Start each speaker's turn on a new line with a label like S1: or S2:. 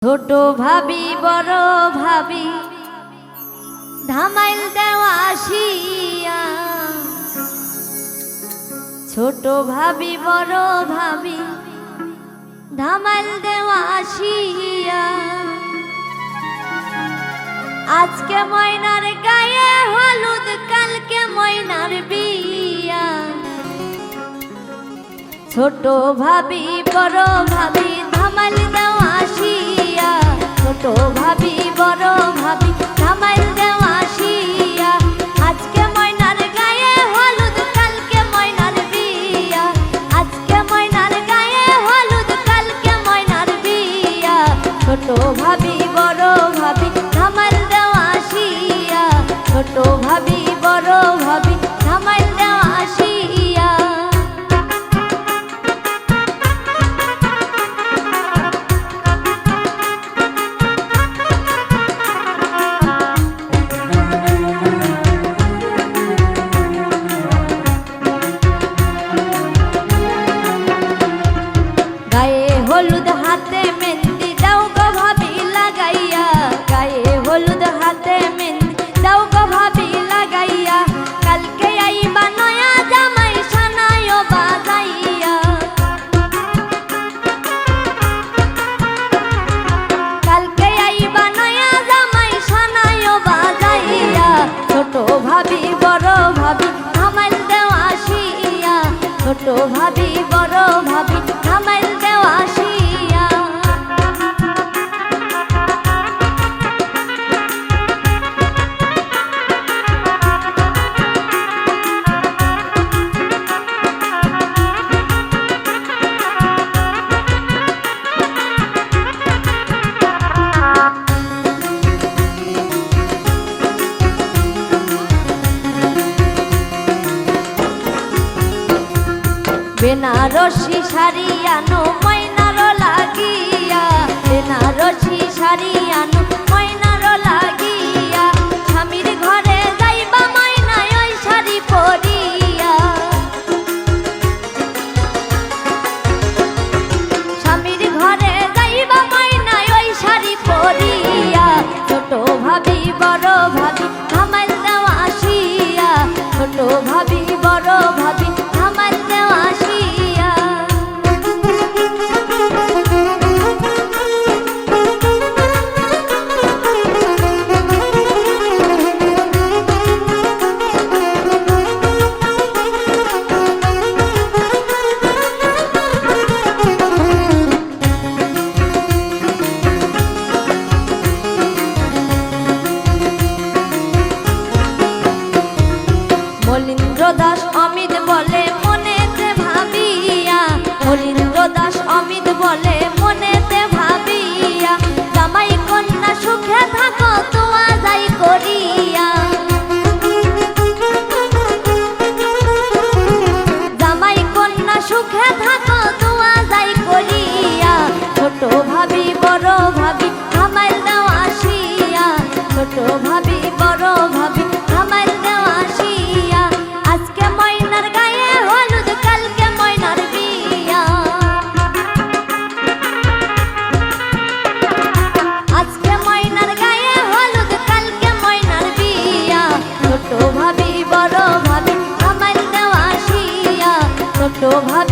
S1: ছোট ভাবি বড় ভাবি ধামাইল দেওয়া আসিয়া, ছোট ভাবি বড় ভাবি ধামাইল দেওয়া আসিয়া। আজকে ময়নার গায়ে হলুদ, কালকে ময়নার বিয়া। ছোট ভাবি বড় ভাবি ধামাইল দেওয়া আসিয়া, ছোট ভাবি বড় ভাবি ধামাইল দেওয়া আসিয়া। আজকে ময়নার গায়ে হলুদ, কালকে ময়নার বিয়া। আজকে ময়নার গায়ে হলুদ, কালকে ময়নার বিয়া। ছোট ভাবি বড় ভাবি ধামাইল দেওয়া আসিয়া, ছোট ভাবি বড় ভাবি ধামাইল দেওয়া আসিয়া। গায়ে হলুদ হাতে মেহেন্দি দাও গো ভাবি লাগাইয়া, গায়ে হলুদ হাতে মেহেন্দি দাও গো ভাবি লাগাইয়া। কালকে আইবা নয়া জামাই সানাইও বাজাইয়া, কালকে আইবা নয়া জামাই সানাইও বাজাইয়া। ছোট ভাবি বড় ভাবি ধামাইল দেওয়া আসিয়া, ছোট ভাবি বড় ভাবি ধামাইল দেওয়া আসিয়া। বেনারসি শাড়ি আনো ময়নার লাগিয়া, বেনারসি শাড়ি আনো ময়নার লাগিয়া। স্বামীর ঘরে যাইবা ময়না ওই শাড়ি পরিয়া, স্বামীর ঘরে যাইবা ময়না ওই শাড়ি পরিয়া। ছোট ভাবি বড় ভাবি ধামাইল দেওয়া আসিয়া, ছোট ভাবি বড় ভাবি ধামাইল দেওয়া আসিয়া। মলিন্দ্র দাস অমিত বলে মনেতে ভাবিয়া, মলিন্দ্র দাস অমিত বলে মনেতে ভাবিয়া। জামাই কন্যা সুখে থাকো তোয়া যাই করিয়া, জামাই কন্যা সুখে থাকো তোয়া যাই করিয়া। ছোট ভাবি বড় ভাবি ধামাইল দেওয়া আসিয়া, ছোট ভাবি বড় ভাবি ধামাইল দেওয়া আসিয়া। আজকে ময়নার গায়ে হলুদ, কালকে ময়নার বিয়া। আজকে ময়নার গায়ে হলুদ, কালকে ময়নার বিয়া। ছোট ভাবি বড় ভাবি ধামাইল দেওয়া আসিয়া, ছোট ভাবি